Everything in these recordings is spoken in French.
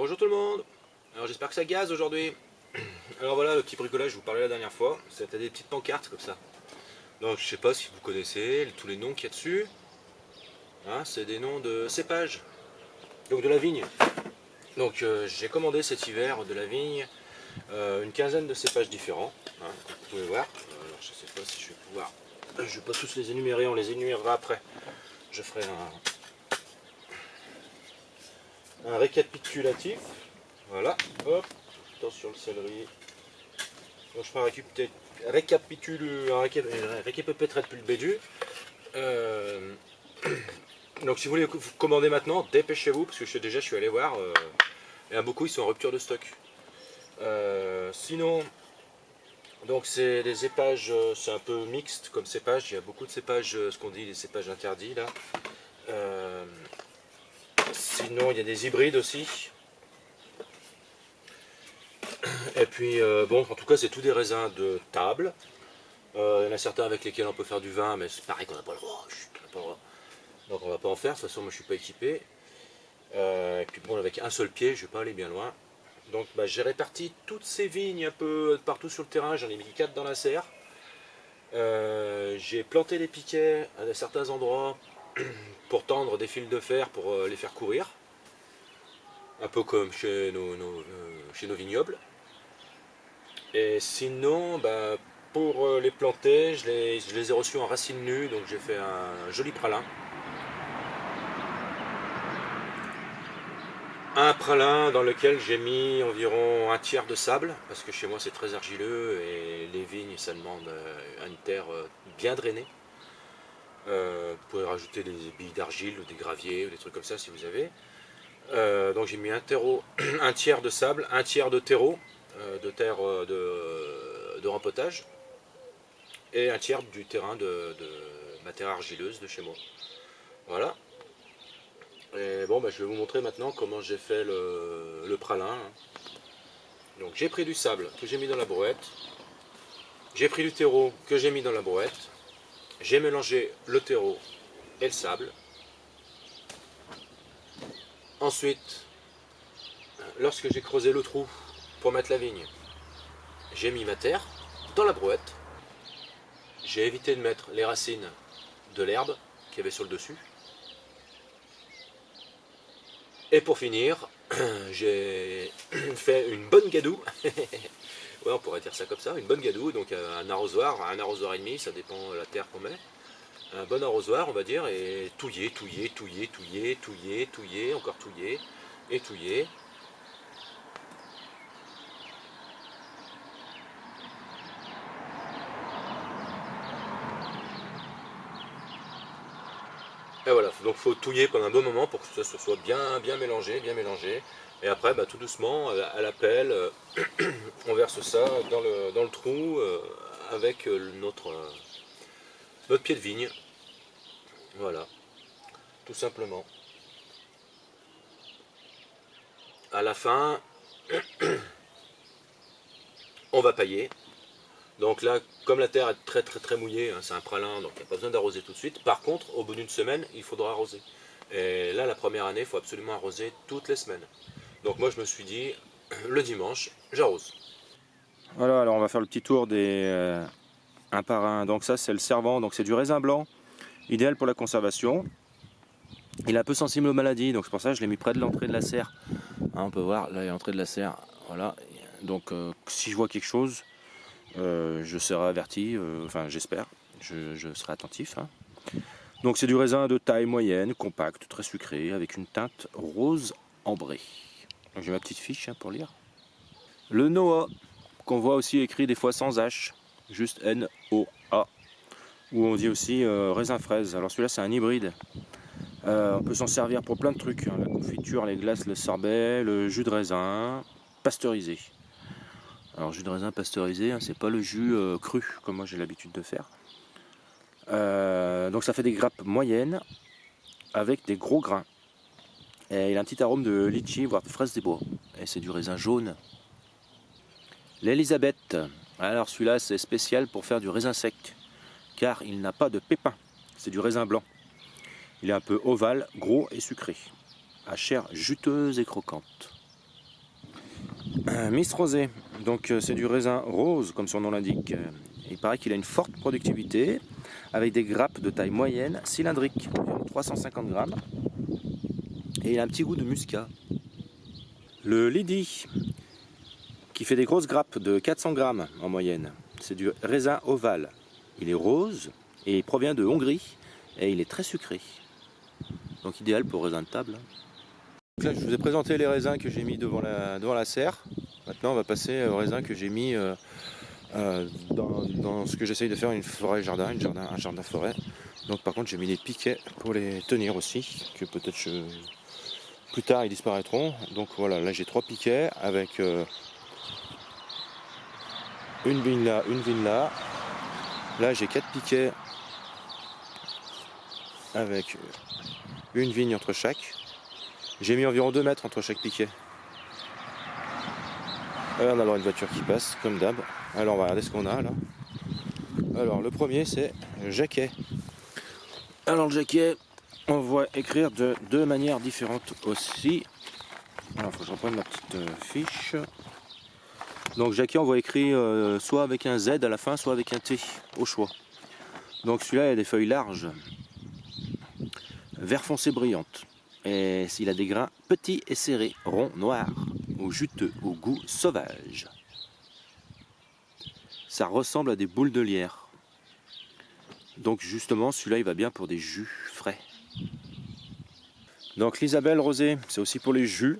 Bonjour tout le monde. Alors j'espère que ça gaze aujourd'hui. Alors voilà le petit bricolage, je vous parlais la dernière fois. C'était des petites pancartes comme ça. Donc je sais pas si vous connaissez tous les noms qu'il y a dessus. Hein, c'est des noms de cépages. Donc de la vigne. Donc j'ai commandé cet hiver de la vigne une quinzaine de cépages différents. Hein, comme vous pouvez voir. Alors je sais pas si je vais pouvoir. Je vais pas tous les énumérer, on les énumérera après. Je ferai un récapitulatif. Voilà. Hop. Attention le céleri. Donc je ferai un récapitulatif depuis le début. Donc si vous voulez vous commander maintenant, dépêchez-vous parce que je suis allé voir. Il y en a beaucoup, ils sont en rupture de stock. Sinon, donc c'est des cépages, c'est un peu mixte comme cépage. Il y a beaucoup de cépages, ce qu'on dit les cépages interdits là. Sinon il y a des hybrides aussi. Et puis bon, en tout cas c'est tous des raisins de table. Il y en a certains avec lesquels on peut faire du vin, mais c'est pareil qu'on n'a pas le droit. Donc on va pas en faire, de toute façon moi je suis pas équipé. Et puis bon, avec un seul pied, je vais pas aller bien loin. Donc bah, j'ai réparti toutes ces vignes un peu partout sur le terrain, j'en ai mis 4 dans la serre. J'ai planté les piquets à certains endroits pour tendre des fils de fer pour les faire courir. Un peu comme chez nos vignobles. Et sinon, bah, pour les planter, je les ai reçus en racines nues, donc j'ai fait un joli pralin. Un pralin dans lequel j'ai mis environ un tiers de sable, parce que chez moi c'est très argileux et les vignes ça demande une terre bien drainée. Vous pouvez rajouter des billes d'argile ou des graviers ou des trucs comme ça si vous avez. Donc j'ai mis un tiers de sable, un tiers de terreau, de terre de rempotage, et un tiers du terrain de ma terre argileuse de chez moi. Voilà. Et bon, bah, je vais vous montrer maintenant comment j'ai fait le pralin. Donc j'ai pris du sable que j'ai mis dans la brouette. J'ai pris du terreau que j'ai mis dans la brouette. J'ai mélangé le terreau et le sable. Ensuite, lorsque j'ai creusé le trou pour mettre la vigne, j'ai mis ma terre dans la brouette. J'ai évité de mettre les racines de l'herbe qu'il y avait sur le dessus. Et pour finir, j'ai fait une bonne gadoue. Ouais, on pourrait dire ça comme ça, une bonne gadoue, donc un arrosoir et demi, ça dépend de la terre qu'on met. Un bon arrosoir, on va dire, et touiller, encore touiller, et touiller. Et voilà, donc il faut touiller pendant un bon moment pour que ça soit bien mélangé. Et après, bah, tout doucement, à la pelle, on verse ça dans le trou avec notre pied de vigne. Voilà, tout simplement. À la fin, on va pailler. Donc là, comme la terre est très mouillée, hein, c'est un pralin, donc il n'y a pas besoin d'arroser tout de suite. Par contre, au bout d'une semaine, il faudra arroser. Et là, la première année, il faut absolument arroser toutes les semaines. Donc moi, je me suis dit, le dimanche, j'arrose. Voilà, alors on va faire le petit tour des un par un. Donc ça c'est le servant, donc c'est du raisin blanc, idéal pour la conservation. Il est un peu sensible aux maladies, donc c'est pour ça que je l'ai mis près de l'entrée de la serre. Hein, on peut voir, là il y a l'entrée de la serre, voilà. Donc si je vois quelque chose, je serai averti, enfin j'espère, je serai attentif. Hein. Donc c'est du raisin de taille moyenne, compact, très sucré, avec une teinte rose ambrée. Donc j'ai ma petite fiche hein, pour lire. Le Noah, qu'on voit aussi écrit des fois sans H, juste N-O-A, ou on dit aussi raisin fraise. Alors celui-là c'est un hybride. On peut s'en servir pour plein de trucs, hein. La confiture, les glaces, le sorbet, le jus de raisin pasteurisé. Alors jus de raisin pasteurisé, hein, c'est pas le jus cru comme moi j'ai l'habitude de faire. Donc ça fait des grappes moyennes avec des gros grains. Et il a un petit arôme de litchi, voire de fraise des bois. Et c'est du raisin jaune. L'Elisabeth, alors celui-là c'est spécial pour faire du raisin sec, car il n'a pas de pépins, c'est du raisin blanc. Il est un peu ovale, gros et sucré, à chair juteuse et croquante. Miss Rosé, donc c'est du raisin rose comme son nom l'indique. Il paraît qu'il a une forte productivité avec des grappes de taille moyenne cylindrique, environ 350 grammes. Et il a un petit goût de muscat. Le Lady, qui fait des grosses grappes de 400 grammes en moyenne, c'est du raisin ovale. Il est rose et il provient de Hongrie et il est très sucré. Donc idéal pour raisin de table. Donc là, je vous ai présenté les raisins que j'ai mis devant la serre. Maintenant on va passer aux raisins que j'ai mis dans ce que j'essaye de faire, une forêt-jardin, un jardin-forêt. Donc par contre j'ai mis des piquets pour les tenir aussi, que peut-être plus tard ils disparaîtront. Donc voilà, là j'ai 3 piquets avec une vigne là, une vigne là. Là j'ai 4 piquets avec une vigne entre chaque. J'ai mis environ 2 mètres entre chaque piquet. Alors, on a alors une voiture qui passe, comme d'hab. Alors on va regarder ce qu'on a là. Alors le premier c'est Jacquet. Alors le Jacquet, on voit écrire de 2 manières différentes aussi. Alors il faut que je reprenne ma petite fiche. Donc Jacquet, on voit écrit soit avec un Z à la fin, soit avec un T au choix. Donc celui-là il a des feuilles larges, vert foncé brillante. Et il a des grains petits et serrés, ronds, noirs, ou juteux, au goût sauvage. Ça ressemble à des boules de lierre. Donc justement, celui-là, il va bien pour des jus frais. Donc l'Isabelle Rosé, c'est aussi pour les jus.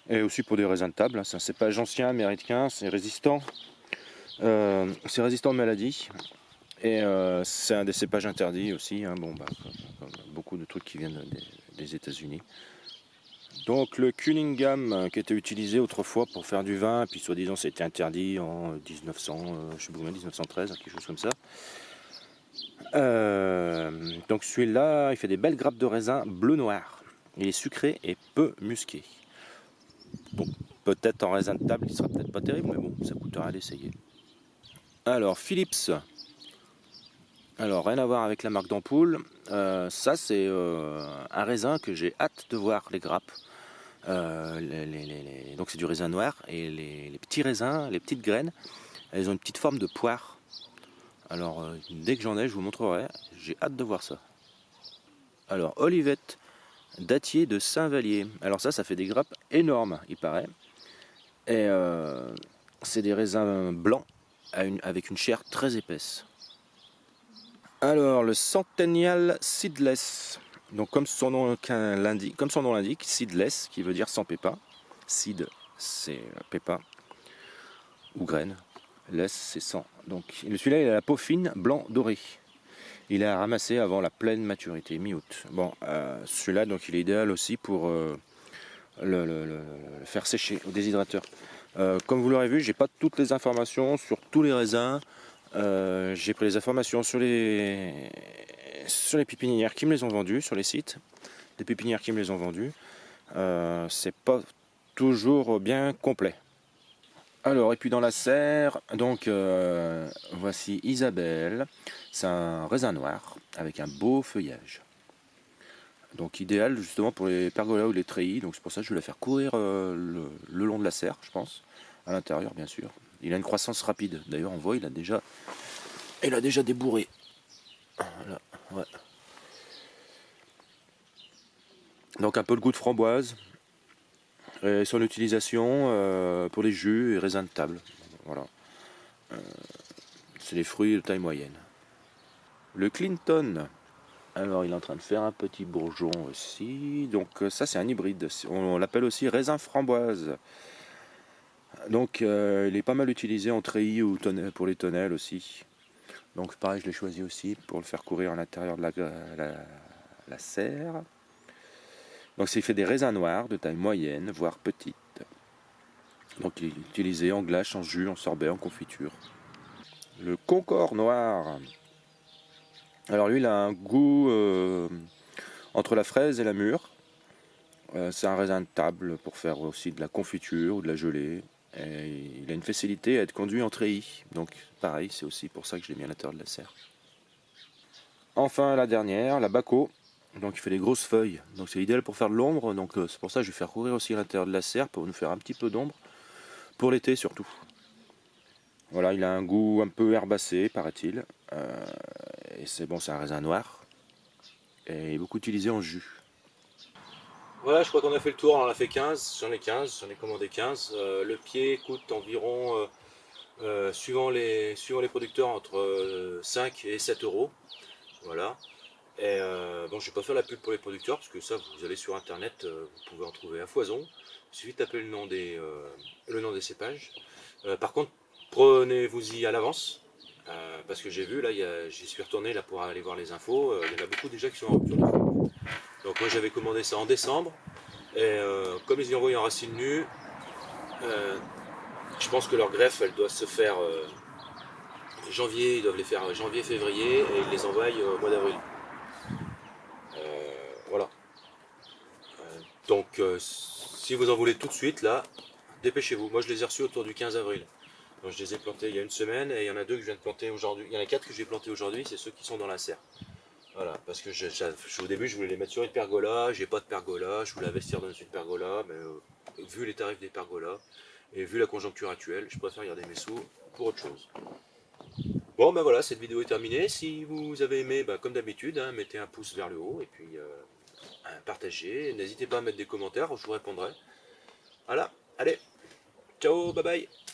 Et aussi pour des raisins de table. C'est un cépage ancien, américain, c'est résistant. C'est résistant aux maladies. Et c'est un des cépages interdits aussi. Hein. Bon, comme beaucoup de trucs qui viennent des États-Unis. Donc le Cunningham qui était utilisé autrefois pour faire du vin, puis soi-disant c'était interdit en 1900, je sais pas combien, 1913, quelque chose comme ça. Donc celui-là, il fait des belles grappes de raisin bleu-noir. Il est sucré et peu musqué. Bon, peut-être en raisin de table, il sera peut-être pas terrible, mais bon, ça coûtera d'essayer. Alors Philips. Alors rien à voir avec la marque d'ampoule. Ça c'est un raisin que j'ai hâte de voir les grappes. Donc c'est du raisin noir et les petits raisins, les petites graines, elles ont une petite forme de poire. Alors dès que j'en ai, je vous montrerai. J'ai hâte de voir ça. Alors Olivette, dattier de Saint-Vallier. Alors ça fait des grappes énormes, il paraît. Et c'est des raisins blancs avec une chair très épaisse. Alors le Centennial Seedless. Donc comme son nom l'indique, seedless, qui veut dire sans pépins. Seed, c'est pépins ou graines. Less, c'est sans. Donc celui-là, il a la peau fine, blanc doré. Il est à ramasser avant la pleine maturité, mi-août. Bon, celui-là, donc il est idéal aussi pour le faire sécher au déshydrateur. Comme vous l'aurez vu, j'ai pas toutes les informations sur tous les raisins. J'ai pris les informations sur les pépinières qui me les ont vendus, sur les sites des pépinières qui me les ont vendus. C'est pas toujours bien complet. Alors, et puis dans la serre, donc voici Isabelle. C'est un raisin noir avec un beau feuillage. Donc idéal justement pour les pergolas ou les treillis. Donc c'est pour ça que je vais la faire courir le long de la serre, je pense, à l'intérieur bien sûr. Il a une croissance rapide. D'ailleurs, on voit, il a déjà débourré. Voilà, ouais. Donc un peu le goût de framboise. Et son utilisation pour les jus et raisins de table. Voilà. C'est des fruits de taille moyenne. Le Clinton. Alors il est en train de faire un petit bourgeon aussi. Donc ça c'est un hybride. On l'appelle aussi raisin framboise. Donc il est pas mal utilisé en treillis ou pour les tonnelles aussi. Donc pareil, je l'ai choisi aussi pour le faire courir à l'intérieur de la serre. Donc il fait des raisins noirs de taille moyenne, voire petite. Donc il est utilisé en glace, en jus, en sorbet, en confiture. Le Concorde noir. Alors lui il a un goût entre la fraise et la mûre. C'est un raisin de table pour faire aussi de la confiture ou de la gelée. Et il a une facilité à être conduit en treillis. Donc pareil, c'est aussi pour ça que je l'ai mis à l'intérieur de la serre. Enfin la dernière, la Baco. Donc il fait des grosses feuilles. Donc c'est idéal pour faire de l'ombre. Donc c'est pour ça que je vais faire courir aussi à l'intérieur de la serre pour nous faire un petit peu d'ombre. pour l'été surtout. Voilà, il a un goût un peu herbacé, paraît-il. Et c'est bon, c'est un raisin noir. Et il est beaucoup utilisé en jus. Voilà, je crois qu'on a fait le tour, on en a fait 15, j'en ai commandé 15. Le pied coûte environ, suivant les producteurs, entre 5 et 7 euros. Voilà. Et bon, je vais pas faire la pub pour les producteurs, parce que ça, vous allez sur internet, vous pouvez en trouver à foison. Il suffit de taper le nom des cépages. Par contre, prenez-vous-y à l'avance, parce que j'ai vu, là, j'y suis retourné là, pour aller voir les infos, il y en a beaucoup déjà qui sont en rupture de feuilles. Donc moi j'avais commandé ça en décembre, et comme ils y envoient en racine nue, je pense que leur greffe, elle doit se faire janvier, ils doivent les faire janvier-février, et ils les envoient au mois d'avril. Voilà. Donc si vous en voulez tout de suite, là, dépêchez-vous. Moi je les ai reçus autour du 15 avril. Donc, je les ai plantés il y a une semaine, et il y en a deux que je viens de planter aujourd'hui. Il y en a 4 que j'ai plantés aujourd'hui, c'est ceux qui sont dans la serre. Voilà, parce que au début je voulais les mettre sur une pergola, j'ai pas de pergola, je voulais investir dans une pergola, mais vu les tarifs des pergolas et vu la conjoncture actuelle, je préfère garder mes sous pour autre chose. Bon ben voilà, cette vidéo est terminée. Si vous avez aimé, ben, comme d'habitude, hein, mettez un pouce vers le haut et puis partagez. N'hésitez pas à mettre des commentaires, je vous répondrai. Voilà, allez, ciao, bye bye.